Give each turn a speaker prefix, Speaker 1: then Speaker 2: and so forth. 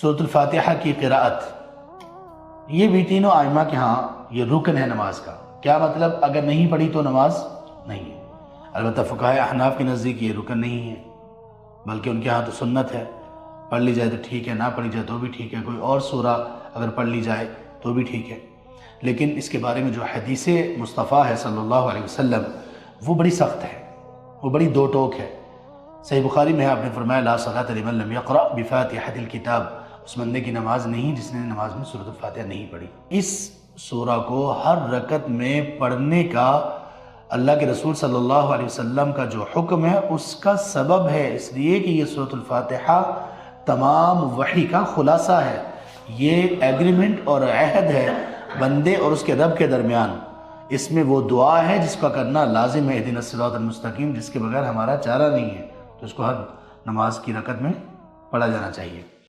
Speaker 1: सूरतुल फातिहा की क़िराअत, ये भी तीनों आइमा के यहाँ ये रुकन है नमाज का। क्या मतलब? अगर नहीं पढ़ी तो नमाज नहीं है। अलबत्ता फ़ुक़हा अहनाफ के नज़दीक ये रुकन नहीं है, बल्कि उनके यहाँ तो सुन्नत है। पढ़ ली जाए तो ठीक है, ना पढ़ी जाए तो भी ठीक है। कोई और सूरा अगर पढ़ ली जाए तो भी ठीक है। लेकिन इसके बारे में जो हदीस मुस्तफ़ा है सल्लल्लाहु अलैहि वसल्लम, वो बड़ी सख्त है, वो बड़ी दो टोक है। सही बुखारी में है, आपने फरमाया ला सलात लिमन लम यक़रा बिफ़ातिहतिल किताब, उस बंदे की नमाज नहीं जिसने नमाज में सूरत फातिहा नहीं पढ़ी। इस सूरा को हर रकत में पढ़ने का अल्लाह के रसूल सल्लल्लाहु अलैहि वसल्लम का जो हुक्म है उसका सबब है, इसलिए कि ये सूरतुल फातिहा तमाम वही का खुलासा है। ये एग्रीमेंट और अहद है बंदे और उसके रब के दरमियान। इसमें वो दुआ है जिसका करना लाजिम है, इहदिनस सिरातल मुस्तकीम, जिसके बगैर हमारा चारा नहीं है। तो इसको हर नमाज की रकत में पढ़ा जाना चाहिए।